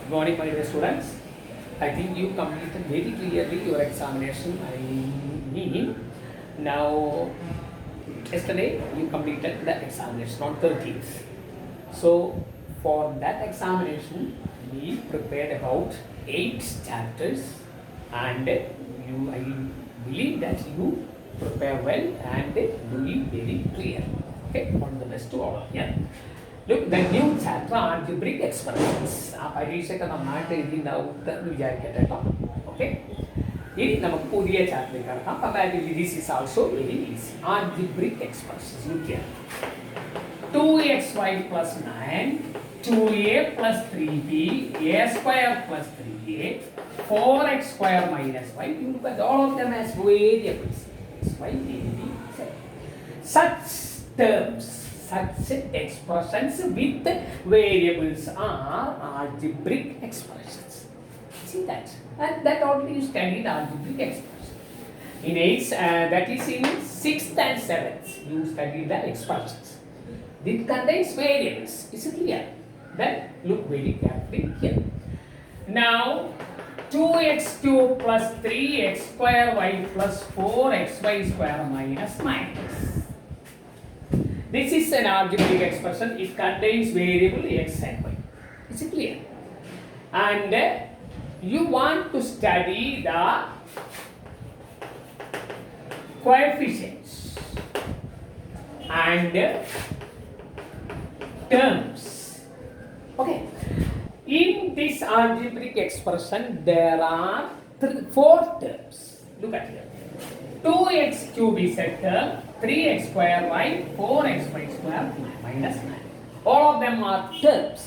Good morning, my dear students. I think you completed very clearly your examination. I mean, now yesterday you completed the examination on 30th. So for that examination, we prepared about 8 chapters, and I believe that you prepare well and do it very clear. Okay, all the best to all of you. Look, the new chapter algebraic expressions. ആ പരീക്ഷയ്ക്ക് നന്നായിട്ട് എഴുതിയിട്ടുണ്ടാവും എന്ന് വിചാരിക്കട്ടെ കേട്ടോ. Okay, ഇനി നമുക്ക് പുതിയ ചാപ്റ്ററിലേക്ക് കടക്കാം. Comparatively this is also very easy. Algebraic expressions. Look here. 2xy plus 9, 2a plus 3b, a square plus 3a, 4x square minus y. You look at all of them as variables. X, y, a, b, z. Such terms, such expressions with variables are algebraic expressions. See that? And that already you studied algebraic expression. In 8th, that is in 6th and 7th, you studied the expressions. It contains variables. Is it clear? Then look very carefully here. Now 2x cube plus 3x square y plus 4xy square minus minus. This is an algebraic expression. It contains variable x and y. Is it clear? And you want to study the coefficients and terms. Okay. In this algebraic expression, there are 4 terms. Look at here. 2x cube is a term, 3x square y, 4xy square minus 9. All of them are terms.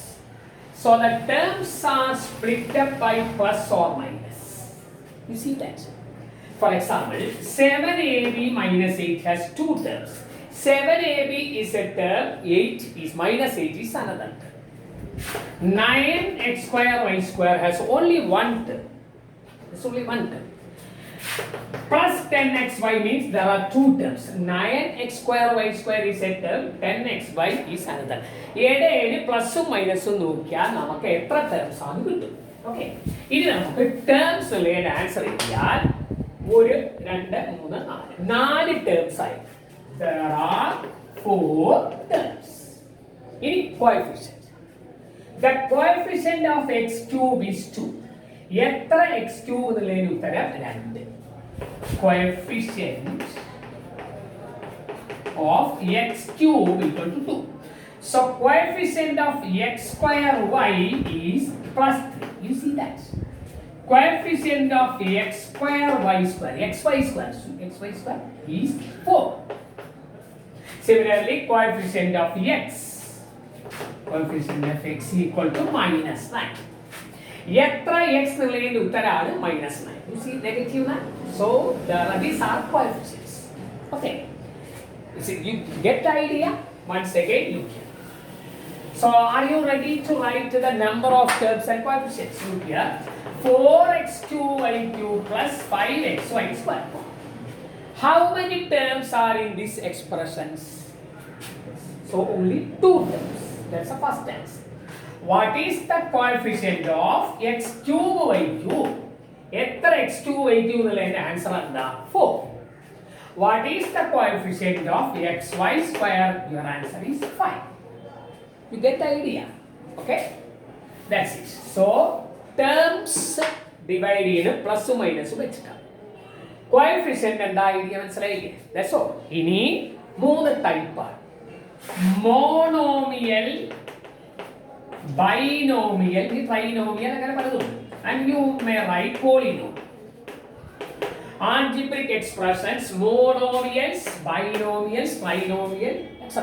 So the terms are split up by plus or minus. You see that? For example, 7ab minus 8 has 2 terms. 7ab is a term, 8 is minus 8 is another term. 9x square y square has only one term. It's only one term. Plus 10xy means there are 2 terms. 9x square y square is a term, 10xy is another. ഏഴ് പ്ലസും മൈനസും നോക്കിയാൽ നമുക്ക് എത്ര terms ആണ് കിട്ടും. Okay, ഇനി നമുക്ക് terms ഉള്ള ആൻസർ ചെയ്യാൻ 1 2 3 4 ടേംസ് ആയി. There are 4 terms. In coefficient, the coefficient of x cube is 2. എത്ര x cube എന്നുള്ളതിന് ഉത്തരം 2. Coefficient of x cube equal to 2. So coefficient of x square y is plus 3. You see that? Coefficient of x square y square, xy square is 4. Similarly, coefficient of x equal to minus 9. എത്ര x എന്നുള്ളതിന്റെ ഉത്തരമാണ് minus 9. You see negative now? So these are coefficients. Okay. You get the idea? Once again, look here. So are you ready to write the number of terms and coefficients? Look here. 4x cube y cube plus 5xy square. How many terms are in these expressions? So only 2 terms. That's the first answer. What is the coefficient of x cube y cube? എത്ര x cube y cube എന്നുള്ളതിന്റെ answer എന്താ? 4. What is the coefficient of xy square? Your answer is 5. You get the idea? Okay? That's it. So terms divide ചെയ്യുന്ന പ്ലസും മൈനസും വെച്ചിട്ടാണ്. Coefficient എന്താ idea മനസ്സിലായില്ലേ? That's all. ഇനി 3 ടൈപ്പാണ്. മോണോമിയൽ, ബൈനോമിയൽ, ട്രൈനോമിയൽ, അങ്ങനെ പലതും. And you may write polynomial. Algebraic expressions, monomials, binomials, trinomial, etc.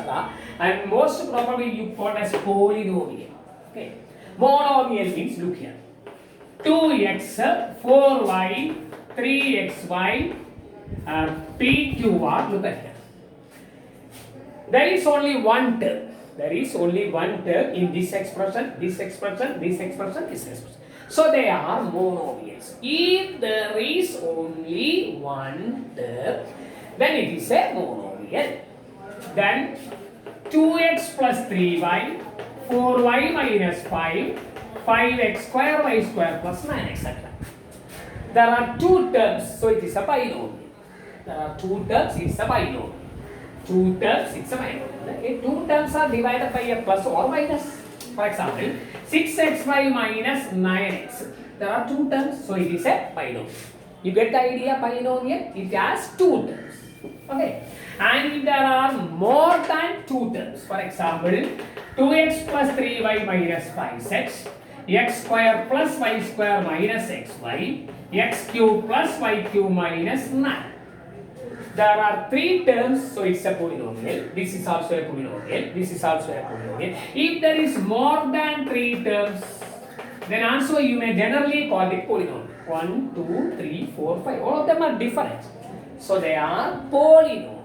And most probably you call as polynomial. Okay. Monomial means, look here. 2x, 4y, 3xy, pqr. Look at here. There is only one term. There is only one term in this expression, this expression, this expression, this expression. So they are monomials. If there is only one term, then it is a monomial. Then 2x plus 3y, 4y minus 5, 5x square y square plus 9 etc. There are two terms, so it is a binomial. There are two terms, it's a binomial. Two terms, it's a binomial. Okay? Two terms are divided by a plus or minus. For example, 6xy minus 9x. There are two terms, so it is a binomial. You get the idea, binomial? It has two terms. Okay. And if there are more than two terms, for example, 2x plus 3y minus 5x, x square plus y square minus xy, x cube plus y cube minus 9. There are three terms, so it's a polynomial. This is also a polynomial. This is also a polynomial. If there is more than three terms, then also you may generally call it polynomial. 1, 2, 3, 4, 5. All of them are different. So they are polynomial.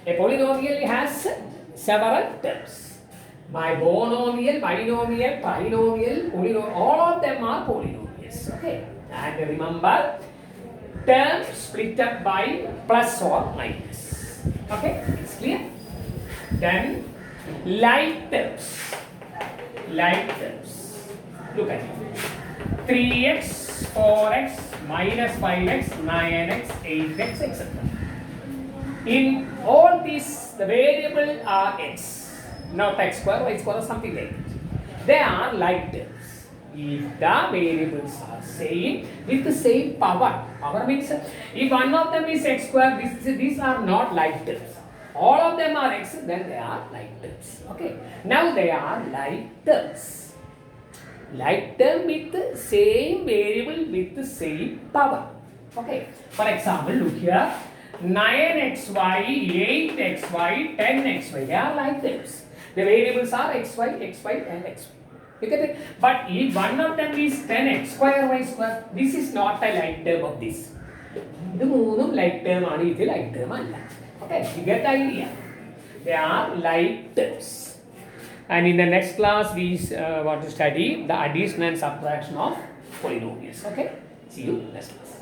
A polynomial has several terms. Monomial, binomial, trinomial, polynomial, all of them are polynomials. Okay. And remember, terms split up by plus or minus. Okay, it's clear? Then like terms. Like terms. Look at it. 3x, 4x, minus 5x, 9x, 8x, etc. In all these, the variable are x, not x square, y square, or something like that. They are like terms. If the variables are same with the same power, power means if one of them is x square, these are not like terms. All of them are x, then they are like terms. Okay. Now they are like terms. Like term with the same variable with the same power. Okay. For example, look here. 9xy, 8xy, 10xy. They are like terms. The variables are xy, xy, and xy. You get it? But if one of them is 10x square y square, this is not a like term of this. The moonum like term and this like term. Okay, you get the idea? They are like terms. And in the next class, we want to study the addition and subtraction of polynomials. Okay? See you next class.